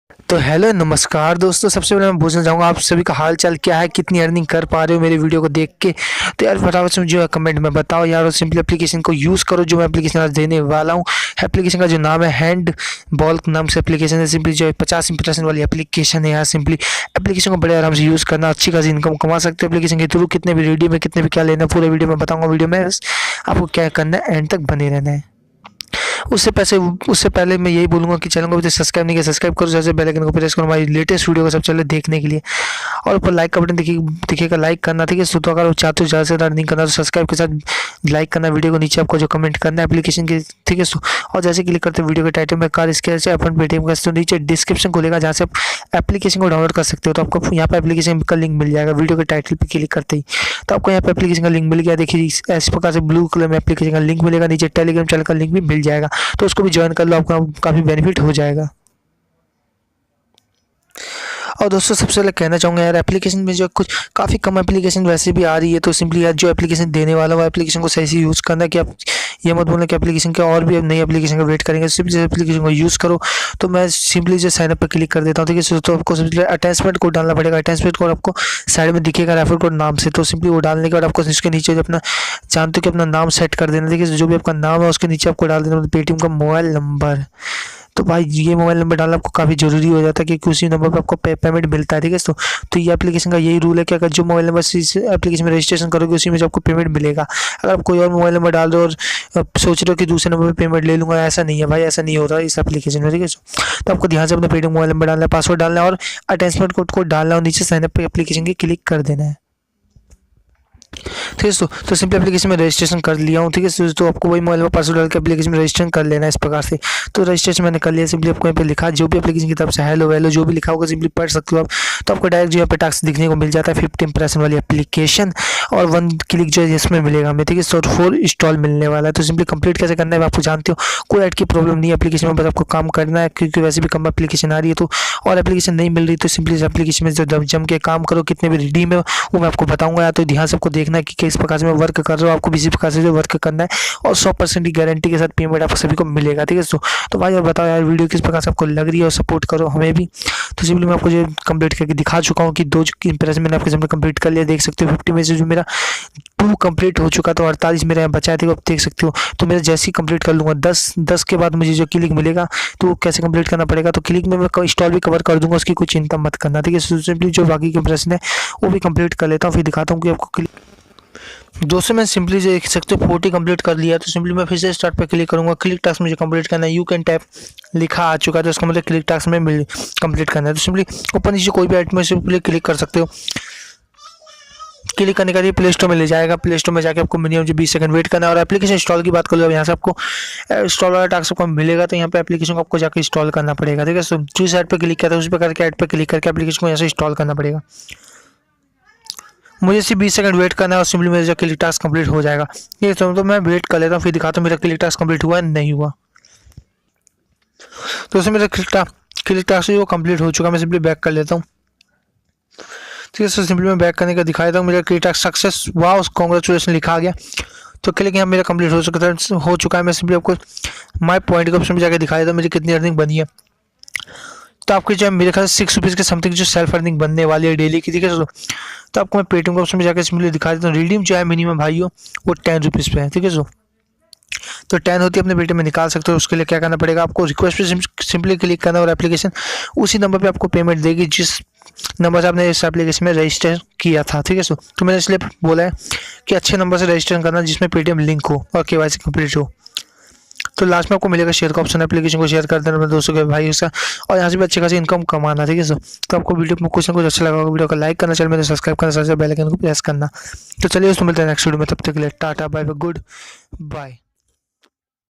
तो हेलो नमस्कार दोस्तों, सबसे पहले मैं पूछना चाहूँगा आप सभी का हाल चाल क्या है, कितनी अर्निंग कर पा रहे हो मेरे वीडियो को देख के। तो यार फटाफट से जो है कमेंट में बताओ यार, और सिंपली एप्लीकेशन को यूज़ करो जो मैं एप्लीकेशन आज देने वाला हूँ। एप्लीकेशन का जो नाम है हैंड बॉल नाम से एप्लीकेशन है। सिंपली जो है 50% वाली एप्लीकेशन है यार। सिंपली एप्लीकेशन को बड़े आराम से यूज़ करना, अच्छी खासी इनकम कमा सकते हो एप्लीकेशन के थ्रू। कितने भी रेडियो में कितने भी क्या लेना है पूरे वीडियो में बताऊँगा। वीडियो में बस आपको क्या करना है, एंड तक बने रहना है। उससे पहले मैं यही बोलूँगा कि चैनल को अभी सब्सक्राइब नहीं किया, सब्सक्राइब करो, जैसे बेल आइकन को प्रेस करो हमारी लेटेस्ट वीडियो को सबसे पहले देखने के लिए। और ऊपर लाइक का बटन दिखेगा, लाइक करना, ठीक है। तो अगर आप चाहते हो ज़्यादा से ज़्यादा अर्निंग करना तो सब्सक्राइब के साथ लाइक करना वीडियो को, नीचे आपको जो कमेंट करना है एप्लीकेशन के, ठीक है। और जैसे क्लिक करते हैं वीडियो के टाइटल में कार इसके से अपन पेटीएम का, तो नीचे डिस्क्रिप्शन खुलेगा जहाँ से आप एप्लीकेशन को डाउनलोड कर सकते हो। तो आपको यहाँ पर एप्लीकेशन का लिंक मिल जाएगा वीडियो के टाइटल पर क्लिक करते ही। तो आपको यहाँ पर एप्लीकेशन का लिंक मिल गया। देखिए इस प्रकार से ब्लू कलर में एप्लीकेशन का लिंक मिलेगा, नीचे टेलीग्राम चैनल का लिंक भी मिल जाएगा, तो उसको भी ज्वाइन कर लो, आपका काफ़ी बेनिफिट हो जाएगा। और दोस्तों सबसे पहले कहना चाहूँगा यार, एप्लीकेशन में जो कुछ काफ़ी कम एप्लीकेशन वैसे भी आ रही है, तो सिंपली यार जो एप्लीकेशन देने वाला वो एप्लीकेशन को सही से यूज़ करना है। कि आप ये मत बोलना कि एप्लीकेशन के और भी नई एप्लीकेशन का वेट करेंगे, सिंपली एप्लीकेशन को यूज़ करो। तो मैं सिंपली जो साइनअप पर क्लिक कर देता हूँ, ठीक है। तो आपको सिंपली अटैचमेंट कोड डालना पड़ेगा। अटैचमेंट कोड आपको साइड में दिखेगा रेफर कोड नाम से, तो सिंपली वो डालने के बाद आपको इसके नीचे जो अपना जानते हो कि अपना नाम सेट कर देना, ठीक है। जो भी आपका नाम है उसके नीचे आपको डाल देना पेटीएम का मोबाइल नंबर। तो भाई ये मोबाइल नंबर डालना आपको काफ़ी ज़रूरी हो जाता है, क्योंकि उसी नंबर पर आपको पेमेंट मिलता है, ठीक है। तो ये एप्लीकेशन का यही रूल है कि अगर जो मोबाइल नंबर से इस एप्लीकेशन में रजिस्ट्रेशन करोगे उसी में जो आपको पेमेंट मिलेगा। अगर आप कोई और मोबाइल नंबर डाल दो और सोच रहे हो कि दूसरे नंबर पर पेमेंट ले लूँगा, ऐसा नहीं है भाई, ऐसा नहीं होता इस एप्लीकेशन में, ठीक है। तो आपको ध्यान से अपना पेटीएम मोबाइल नंबर डालना है, पासवर्ड डालना है और अटैचमेंट कोड को डालना है, और नीचे साइनअप पे एप्लीकेशन के क्लिक कर देना है, ठीक है। तो सिंपली एप्लीकेशन में रजिस्ट्रेशन कर लिया हूँ, ठीक है। तो आपको वही मोबाइल में पासवर्ड डाल के एप्लीकेशन में रजिस्ट्रेशन कर लेना है इस प्रकार से। तो रजिस्ट्रेशन मैंने कर लिया। सिंपली आपको यहाँ पे लिखा जो भी एप्लीकेशन की तरफ से हेलो वेलो जो भी लिखा होगा सिंपली पढ़ सकते हो आप। तो आपको डायरेक्ट जो यहाँ पे टास्क दिखने को मिल जाता है 15% वाली एप्लीकेशन, और 1 क्लिक जो है इसमें मिलेगा हमें, ठीक है। तो 4 इंस्टॉल मिलने वाला है। तो सिंपली कंप्लीट कैसे करना है आपको जानते हो, कोई ऐड की प्रॉब्लम नहीं है एप्लीकेशन में, बस आपको काम करना है, क्योंकि वैसे भी कम एप्लीकेशन आ रही है। तो और एप्लीकेशन नहीं मिल रही तो सिंपली इस एप्लीकेशन में जो जम के काम करो, कितने भी रिडीम है वो मैं आपको बताऊंगा यार। तो ध्यान से आपको देखना है कि किस प्रकार से मैं वर्क कर रहा हूँ, आपको इसी प्रकार से जो वर्क करना है, और 100% की गारंटी के साथ पेमेंट आपको सभी को मिलेगा, ठीक है। तो भाई और बताओ यार वीडियो किस प्रकार से आपको लग रही है, और सपोर्ट करो हमें भी। तो सिंपली मैं आपको जो कंप्लीट करके दिखा चुका हूँ कि 2 इंप्रेशन मैंने आपके सामने कंप्लीट कर लिया, देख सकते हो 50 में से जो मेरा 2 कंप्लीट हो चुका, तो 48 मेरे यहाँ बचा थे, आप देख सकते हो। तो मैं जैसे ही कंप्लीट कर लूँगा 10 के बाद मुझे जो क्लिक मिलेगा, तो वो कैसे कंप्लीट करना पड़ेगा, तो क्लिक में मैं इंस्टॉल भी कवर कर दूंगा, उसकी कोई चिंता मत करना, ठीक है। सिंपली जो बाकी के इंप्रेशन है वो भी कंप्लीट कर लेता हूँ, फिर दिखाता हूँ कि आपको क्लिक। दोस्तों मैं सिंपली जो देख सकते हो 40 कंप्लीट कर लिया। तो सिंपली मैं फिर से स्टार्ट पे क्लिक करूंगा। क्लिक टास्क मुझे कंप्लीट करना है, यू कैन टैप लिखा आ चुका है, तो इसका मतलब क्लिक टास्क में कंप्लीट करना है। तो सिंपली ऊपर नीचे कोई भी आइटम सिंपली क्लिक कर सकते हो। क्लिक करने के लिए प्ले स्टोर में ले जाएगा, प्ले स्टोर में जाकर आपको मिनिमम जो 20 सेकंड वेट करना है। और एप्लीकेशन इंस्टॉल की बात करूँ, यहाँ से आपको इंस्टॉल वाला टास्क आपको मिलेगा, तो यहाँ पे एप्लीकेशन को आपको जाकर इंस्टॉल करना पड़ेगा, ठीक है। तो जिस साइड पे क्लिक करते हैं उसी प्रकार के ऐड पे क्लिक करके एप्लीकेशन को यहाँ से इंस्टॉल करना पड़ेगा। मुझे सिर्फ 20 सेकंड वेट करना है और सिंपली मेरा जो क्लिक टास्क कंप्लीट हो जाएगा। ये तो मैं वेट कर लेता हूँ, फिर दिखाता हूँ मेरा क्लिक टास्क कंप्लीट हुआ नहीं हुआ। तो उसमें मेरा क्लिक टास्क जो कंप्लीट हो चुका, मैं सिंपली बैक कर लेता हूँ, ठीक है। सिंपली मैं बैक करने का दिखा देता हूँ, मेरा क्लिक टास्क सक्सेस वाह कांग्रेचुलेसन लिखा आ गया। तो क्लिक यहाँ मेरा कंप्लीट हो चुका है। मैं सिंपली आपको माई पॉइंट के ऑप्शन में जाकर दिखा देता हूँ मेरी कितनी अर्निंग बनी है। तो आपकी जो है मेरे ख्याल से 6 रुपीज़ के समथिंग जो सेल्फ अर्निंग बनने वाली है डेली की, ठीक है। तो आपको मैं पेटीएम के ऑप्शन में जाकर सिंपली दिखा देता हूँ। रिडीम जो है मिनिमम भाइयों वो 10 रुपीज़ पे है, ठीक है। तो 10 होती है अपने पेटीएम में निकाल सकते हो। उसके लिए क्या करना पड़ेगा, आपको रिक्वेस्ट पे सिंपली क्लिक करना, और एप्लीकेशन उसी नंबर पे आपको पेमेंट देगी जिस नंबर से आपने इस एप्लीकेशन में रजिस्टर किया था, ठीक है। तो मैंने इसलिए बोला है कि अच्छे नंबर से रजिस्टर करना जिसमें पेटीएम लिंक हो और केवाईसी कंप्लीट हो। तो लास्ट में आपको मिलेगा शेयर का ऑप्शन, एप्लीकेशन को शेयर कर देना अपने दोस्तों के भाई उसका, और यहाँ से भी अच्छी खासी इनकम कमाना, ठीक है। तो आपको वीडियो में कुछ ना कुछ अच्छा लगा होगा, वीडियो को लाइक करना, चैनल में सब्सक्राइब करना, साथ बेल आइकन को प्रेस करना। तो चलिए दोस्तों मिलते हैं नेक्स्ट वीडियो में, तब तक के लिए tata bye bye, good bye.